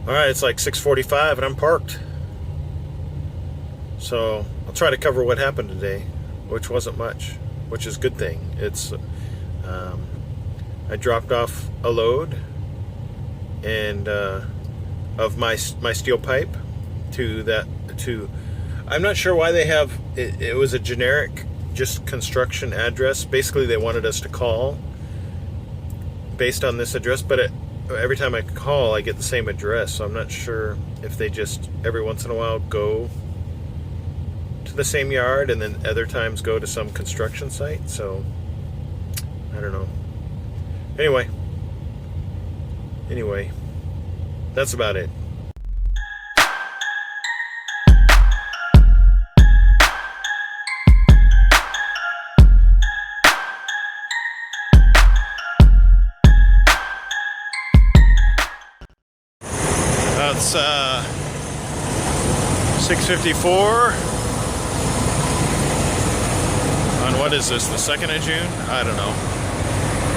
Alright, it's like 6:45 and I'm parked. So I'll try to cover what happened today, which wasn't much, which is a good thing. It's I dropped off a load and of my steel pipe to I'm not sure why they have it was a generic just construction address. Basically they wanted us to call based on this address, but every time I call I get the same address, so I'm not sure if they just every once in a while go to the same yard and then other times go to some construction site. So I don't know. Anyway, that's about it. It's 6:54 on what is this, the 2nd of June? I don't know.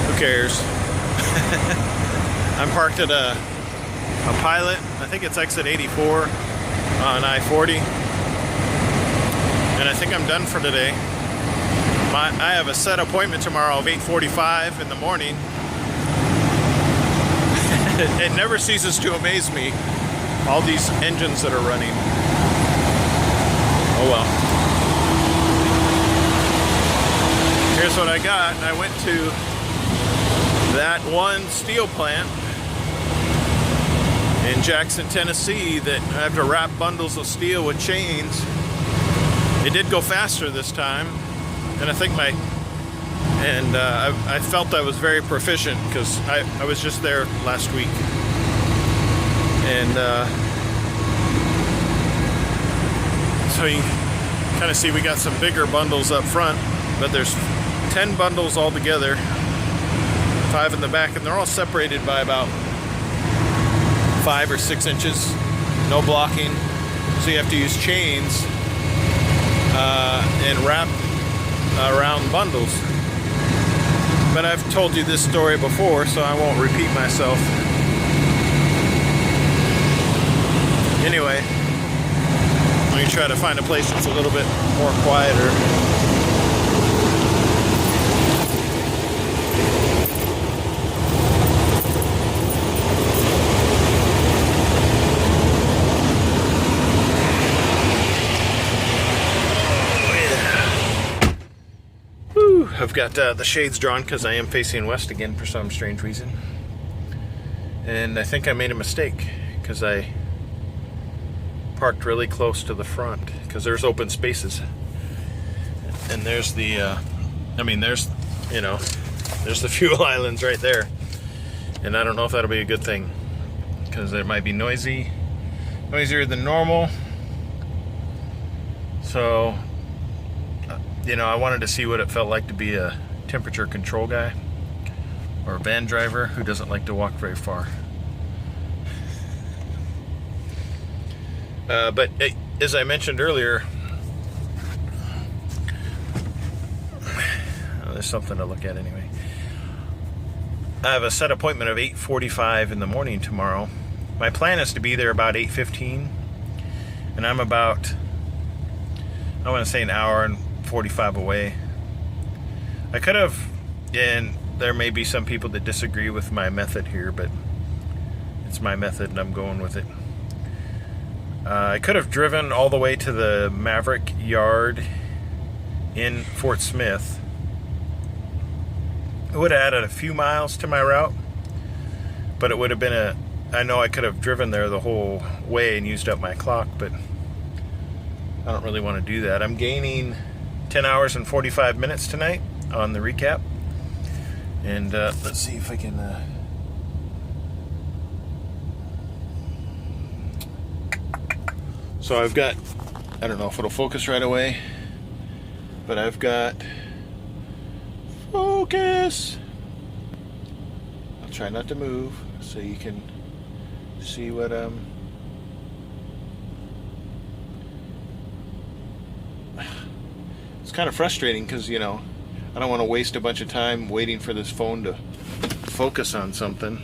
Who cares? I'm parked at a Pilot. I think it's exit 84 on I-40. And I think I'm done for today. I have a set appointment tomorrow of 8:45 in the morning. It never ceases to amaze me, all these engines that are running. Oh well. Here's what I got. I went to that one steel plant in Jackson, Tennessee that I have to wrap bundles of steel with chains. It did go faster this time, and I think I felt I was very proficient because I was just there last week. And so you kind of see we got some bigger bundles up front, but there's 10 bundles all together, 5 in the back, and they're all separated by about 5 or 6 inches, no blocking. So you have to use chains and wrap around bundles. But I've told you this story before, so I won't repeat myself. Anyway, let me try to find a place that's a little bit more quieter. I've got the shades drawn because I am facing west again for some strange reason. And I think I made a mistake because I parked really close to the front because there's open spaces. And there's the, there's the fuel islands right there. And I don't know if that'll be a good thing because it might be noisier than normal. So I wanted to see what it felt like to be a temperature control guy or a van driver who doesn't like to walk very far. But as I mentioned earlier, there's something to look at anyway. I have a set appointment of 8:45 in the morning tomorrow. My plan is to be there about 8:15, and I'm about, I want to say, an hour and 45 away. I could have, and there may be some people that disagree with my method here, but it's my method and I'm going with it. I could have driven all the way to the Maverick yard in Fort Smith. It would have added a few miles to my route, but it would have been I know I could have driven there the whole way and used up my clock, but I don't really want to do that. I'm gaining 10 hours and 45 minutes tonight on the recap. And let's see if I can... So I've got... I don't know if it'll focus right away, but I've got... Focus! I'll try not to move so you can see what... It's kind of frustrating because, I don't want to waste a bunch of time waiting for this phone to focus on something.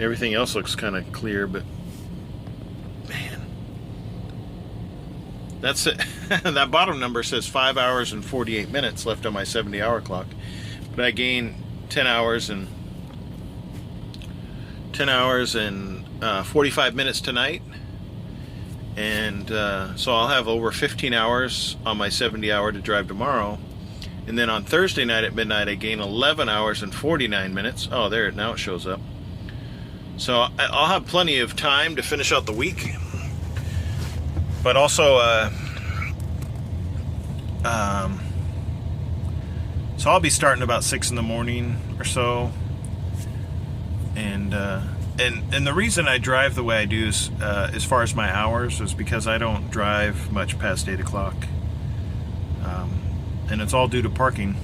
Everything else looks kind of clear, but man, that's it. That bottom number says 5 hours and 48 minutes left on my 70-hour clock, but I gained 10 hours and 45 minutes tonight, and so I'll have over 15 hours on my 70-hour to drive tomorrow. And then on Thursday night at midnight, I gain 11 hours and 49 minutes. Oh, there, now it shows up. So I'll have plenty of time to finish out the week. But also, so I'll be starting about 6 in the morning or so. And the reason I drive the way I do is, as far as my hours, is because I don't drive much past 8 o'clock. And it's all due to parking.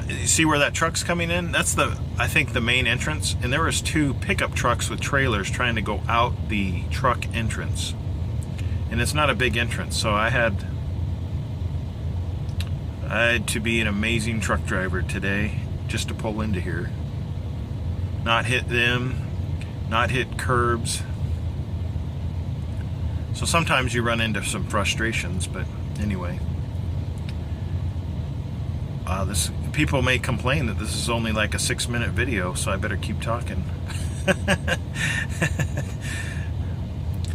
You see where that truck's coming in? That's I think the main entrance. And there was 2 pickup trucks with trailers trying to go out the truck entrance. And it's not a big entrance, so I had to be an amazing truck driver today just to pull into here. Not hit them, not hit curbs. So sometimes you run into some frustrations, but anyway. People may complain that this is only like a 6-minute video, so I better keep talking.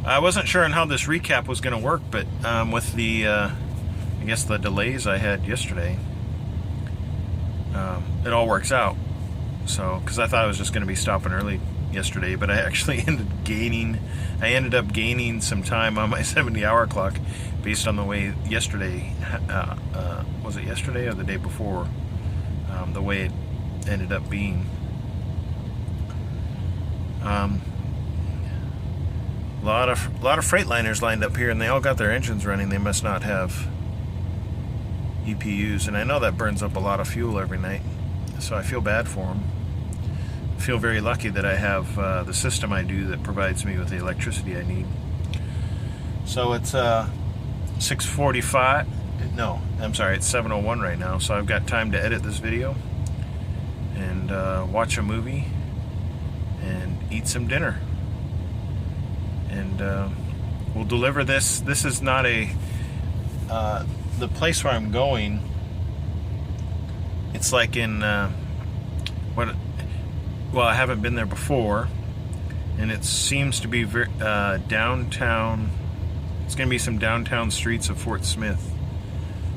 I wasn't sure on how this recap was going to work, but with the, I guess the delays I had yesterday, it all works out. So, because I thought I was just going to be stopping early yesterday, but I actually ended up gaining some time on my 70-hour clock based on the way yesterday, was it yesterday or the day before, the way it ended up being. A lot of Freightliners lined up here, and they all got their engines running. They must not have EPUs, and I know that burns up a lot of fuel every night, so I feel bad for them. I feel very lucky that I have the system I do that provides me with the electricity I need. So it's 6:45. No, I'm sorry, it's 7:01 right now, so I've got time to edit this video and watch a movie and eat some dinner. And we'll deliver this. This is not the place where I'm going. It's like in well, I haven't been there before, and it seems to be very downtown. It's going to be some downtown streets of Fort Smith.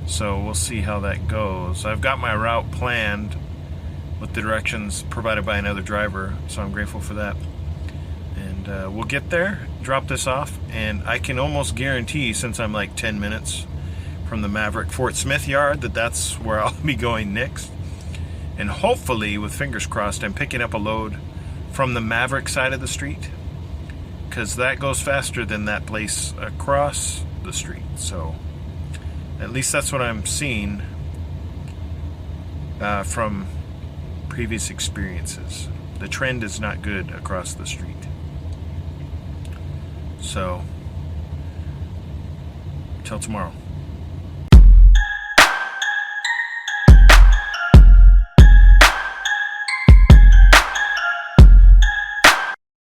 So we'll see how that goes. I've got my route planned with the directions provided by another driver, so I'm grateful for that. And we'll get there, drop this off, and I can almost guarantee, since I'm like 10 minutes from the Maverick Fort Smith yard, that's where I'll be going next. And hopefully, with fingers crossed, I'm picking up a load from the Maverick side of the street, because that goes faster than that place across the street. So at least that's what I'm seeing from previous experiences. The trend is not good across the street. So, till tomorrow.